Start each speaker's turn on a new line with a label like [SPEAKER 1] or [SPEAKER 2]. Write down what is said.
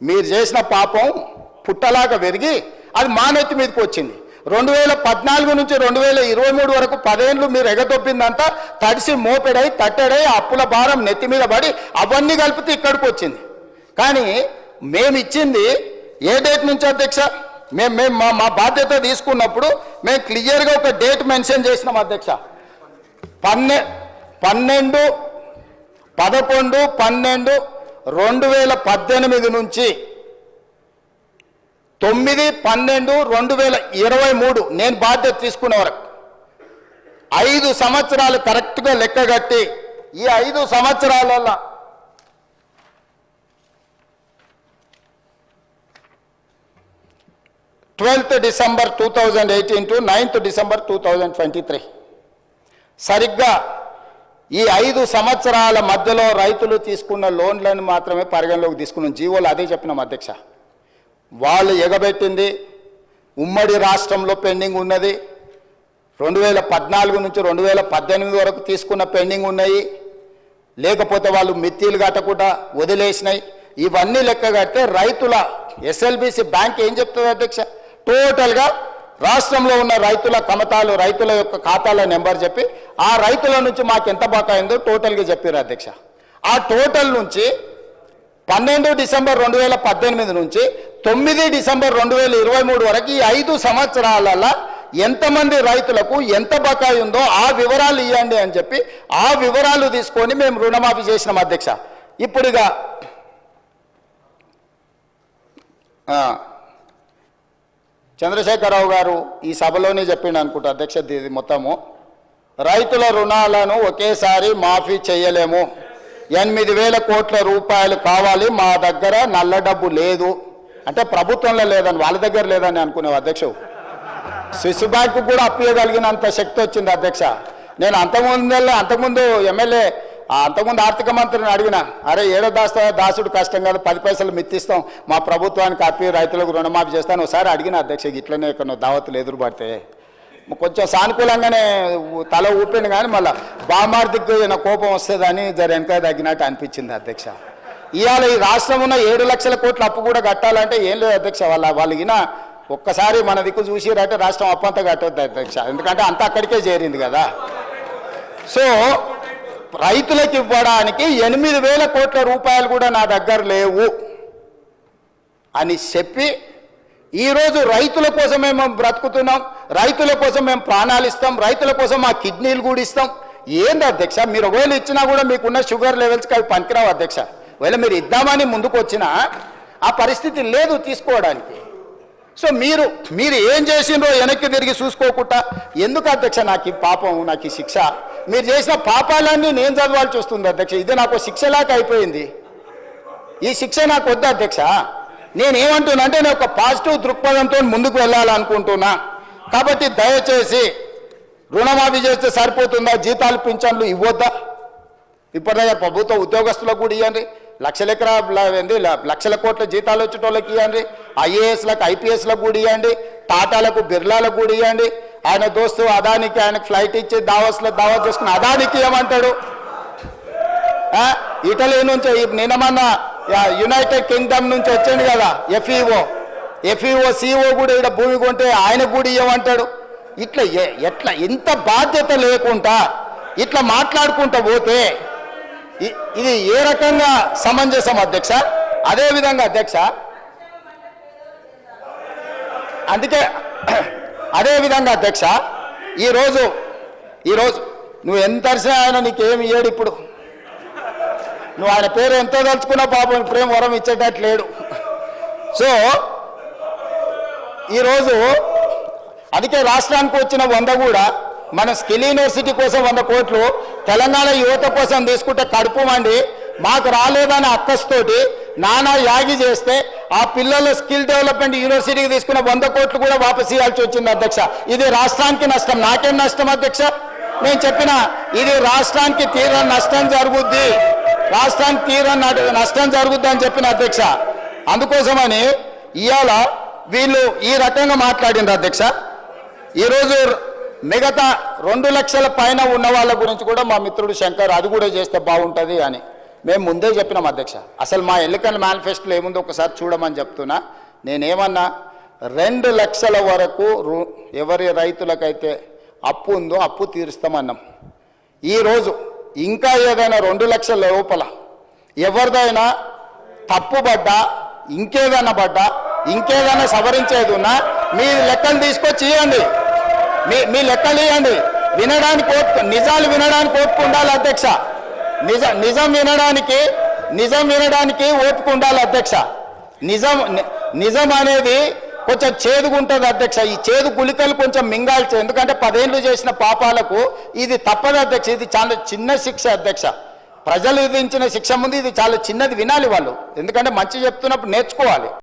[SPEAKER 1] మీరు చేసిన పాపం పుట్టలాగా పెరిగి అది మా నెత్తి మీదకి వచ్చింది. 2014 నుంచి 2023 వరకు 10 ఏళ్ళు మీరు ఎగదొబ్బిందంతా తడిసి మోపెడై తట్టడై అప్పుల భారం నెత్తి మీద పడి అవన్నీ కలిపితే ఇక్కడికి వచ్చింది. కానీ మేము ఇచ్చింది ఏ డేట్ నుంచి అధ్యక్ష? మేము మా బాధ్యత తీసుకున్నప్పుడు మేము క్లియర్గా ఒక డేట్ మెన్షన్ చేసినాం అధ్యక్ష. 11/12/2018 నుంచి 9/12/2023 నేను బాధ్యత తీసుకునే వరకు 5 సంవత్సరాలు కరెక్ట్గా లెక్కగట్టి ఈ 5 సంవత్సరాలలో 12th December 2018 to 9th December 2023 సరిగ్గా ఈ 5 సంవత్సరాల మధ్యలో రైతులు తీసుకున్న లోన్లను మాత్రమే పరిగణలోకి తీసుకున్నాం. జీవోలు అదే చెప్పినాం అధ్యక్ష. వాళ్ళు ఎగబెట్టింది ఉమ్మడి రాష్ట్రంలో పెండింగ్ ఉన్నది 2014 నుంచి 2018 వరకు తీసుకున్న పెండింగ్ ఉన్నాయి, లేకపోతే వాళ్ళు మిత్తిలు కట్టకుండా వదిలేసినాయి. ఇవన్నీ లెక్క కడితే రైతుల ఎస్ఎల్బిసి బ్యాంక్ ఏం చెప్తుంది అధ్యక్ష? టోటల్గా రాష్ట్రంలో ఉన్న రైతుల కమతాలు, రైతుల యొక్క ఖాతాల నెంబర్ చెప్పి ఆ రైతుల నుంచి మాకు ఎంత బకాయిందో టోటల్గా చెప్పారు అధ్యక్ష. ఆ టోటల్ నుంచి 12 డిసెంబర్ 2018 నుంచి 9 డిసెంబర్ 2023 వరకు ఈ 5 సంవత్సరాలలో ఎంతమంది రైతులకు ఎంత బకాయి ఉందో ఆ వివరాలు ఇవ్వండి అని చెప్పి ఆ వివరాలు తీసుకొని మేము రుణమాఫీ చేసినాం అధ్యక్ష. ఇప్పుడుగా చంద్రశేఖరరావు గారు ఈ సభలోనే చెప్పిండు అనుకుంటా అధ్యక్ష, ఇది మొత్తము రైతుల రుణాలను ఒకేసారి మాఫీ చేయలేము, 8,000 కోట్ల రూపాయలు కావాలి, మా దగ్గర నల్ల డబ్బు లేదు అంటే ప్రభుత్వంలో లేదని వాళ్ళ దగ్గర లేదని అనుకునేవి అధ్యక్ష. స్విస్ బ్యాంకు కూడా అప్పియగలిగినంత శక్తి వచ్చింది అధ్యక్ష. నేను అంతకుముందు ఎమ్మెల్యే అంతకుముందు ఆర్థిక మంత్రిని అడిగిన, అరే ఏడో దాసుడు కష్టం కాదు, 10 పైసలు మిత్తిస్తాం, మా ప్రభుత్వానికి అప్పి రైతులకు రుణమాఫీ చేస్తాను ఒకసారి అడిగిన అధ్యక్ష. ఇట్లనే ఇక్కడ దావతులు ఎదురుపడితే కొంచెం సానుకూలంగానే తల ఊపిండు, కానీ మళ్ళీ బామార్దికి నా కోపం వస్తుందని జర వెనక తగ్గినట్టు అనిపించింది అధ్యక్ష. ఇవాళ ఈ రాష్ట్రం ఉన్న 7 లక్షల కోట్ల అప్పు కూడా కట్టాలంటే ఏం లేదు అధ్యక్ష. వాళ్ళకిన ఒక్కసారి మన దిక్కు చూసిరంటే రాష్ట్రం అప్పు అంతా కట్టొద్దు అధ్యక్ష, ఎందుకంటే అంతా అక్కడికే చేరింది కదా. సో రైతులకు ఇవ్వడానికి 8,000 కోట్ల రూపాయలు కూడా నా దగ్గర లేవు అని చెప్పి ఈరోజు రైతుల కోసం మేము బ్రతుకుతున్నాం, రైతుల కోసం మేము ప్రాణాలు ఇస్తాం, రైతుల కోసం మా కిడ్నీలు కూడా ఇస్తాం. ఏంది అధ్యక్ష? మీరు ఒకవేళ ఇచ్చినా కూడా మీకున్న షుగర్ లెవెల్స్కి అవి పనికిరావు అధ్యక్ష. ఒకవేళ మీరు ఇద్దామని ముందుకు వచ్చినా ఆ పరిస్థితి లేదు తీసుకోవడానికి. సో మీరు ఏం చేసిండ్రో వెనక్కి తిరిగి చూసుకోకుండా ఎందుకు అధ్యక్ష నాకు ఈ పాపం, నాకు ఈ శిక్ష? మీరు చేసిన పాపాలన్నీ నేను చదవాల్సి వస్తుంది అధ్యక్ష. ఇది నాకు శిక్షలాగా అయిపోయింది. ఈ శిక్ష నాకు వద్దు అధ్యక్ష. నేనేమంటున్నా అంటే నేను ఒక పాజిటివ్ దృక్పథంతో ముందుకు వెళ్ళాలనుకుంటున్నా. కాబట్టి దయచేసి రుణమాఫీ చేస్తే సరిపోతుందా? జీతాలు పింఛన్లు ఇవ్వద్దా? ఇప్పటిదాకా ప్రభుత్వ ఉద్యోగస్తులకు కూడా ఇవ్వండి, లక్షల కోట్ల జీతాలు వచ్చేటోళ్ళకి ఇవ్వండి, ఐఏఎస్లకు ఐపీఎస్లకు కూడా ఇవ్వండి, టాటాలకు బిర్లాలకు కూడా ఇవ్వండి. ఆయన దోస్తు అదానికి ఆయనకు ఫ్లైట్ ఇచ్చి దావత్ చేసుకుని అదానికి ఏమంటాడు? ఇటలీ నుంచి నిన్నమన్న యునైటెడ్ కింగ్డమ్ నుంచి వచ్చింది కదా ఎఫ్ఈఓ సిఓ కూడా ఇక్కడ భూమి కొంటే ఆయన కూడా ఇవ్వమంటాడు. ఎట్లా ఇంత బాధ్యత లేకుండా ఇట్లా మాట్లాడుకుంటూ పోతే ఇది ఏ రకంగా సమంజసం అధ్యక్ష? అదేవిధంగా అధ్యక్ష అదేవిధంగా అధ్యక్ష ఈరోజు నువ్వు ఎంత అరిసినా ఆయన నీకేమి ఇయ్యాడు. ఇప్పుడు నువ్వు ఆయన పేరు ఎంతో తలుచుకున్నా పాపం ఇప్పుడేం వరం ఇచ్చేటట్టు లేడు. సో ఈరోజు అందుకే రాష్ట్రానికి వచ్చిన 100 కూడా మన స్కిల్ యూనివర్సిటీ కోసం 100 కోట్లు, తెలంగాణ యువత కోసం తీసుకుంటే కడుపు మండి మాకు రాలేదని అక్కస్తోటి నానా యాగి చేస్తే ఆ పిల్లల స్కిల్ డెవలప్మెంట్ యూనివర్సిటీకి తీసుకున్న 100 కోట్లు కూడా వాపసు ఇవ్వాల్సి వచ్చింది అధ్యక్ష. ఇది రాష్ట్రానికి నష్టం, నాకేం నష్టం అధ్యక్ష? నేను చెప్పిన ఇది రాష్ట్రానికి తీరని నష్టం జరుగుద్ది, రాష్ట్రానికి తీరని నష్టం జరుగుద్ది అని చెప్పిన అధ్యక్ష. అందుకోసమని ఇవాళ వీళ్ళు ఈ రకంగా మాట్లాడినారు అధ్యక్ష. ఈరోజు మిగతా 2 లక్షల పైన ఉన్న వాళ్ళ గురించి కూడా మా మిత్రుడు శంకర్ అది కూడా చేస్తే బాగుంటుంది అని మేము ముందే చెప్పినాం అధ్యక్ష. అసలు మా ఎన్నికల మేనిఫెస్టోలో ఏముందో ఒకసారి చూడమని చెప్తున్నా. నేనేమన్నా 2 లక్షల వరకు ఎవరి రైతులకైతే అప్పు ఉందో అప్పు తీరుస్తామన్నాం. ఈరోజు ఇంకా ఏదైనా 2 లక్షల లోపల ఎవరిదైనా తప్పుబడ్డా ఇంకేదైనా సవరించేది ఉన్నా మీ లెక్కలు తీసుకొచ్చి ఇవ్వండి. మీ లెక్కలు ఇవ్వండి. వినడానికి నిజాలు వినడానికి ఓపిక ఉండాలి అధ్యక్ష. నిజం వినడానికి ఓపిక ఉండాలి అధ్యక్ష. నిజం అనేది కొంచెం చేదుగుంటుంది అధ్యక్ష. ఈ చేదు గుళికలు కొంచెం మింగాల్చి, ఎందుకంటే 10 ఏళ్ళు చేసిన పాపాలకు ఇది తప్పదు అధ్యక్ష. ఇది చాలా చిన్న శిక్ష అధ్యక్ష. ప్రజలు విధించిన శిక్ష ముందు ఇది చాలా చిన్నది, వినాలి వాళ్ళు. ఎందుకంటే మంచి చెప్తున్నప్పుడు నేర్చుకోవాలి.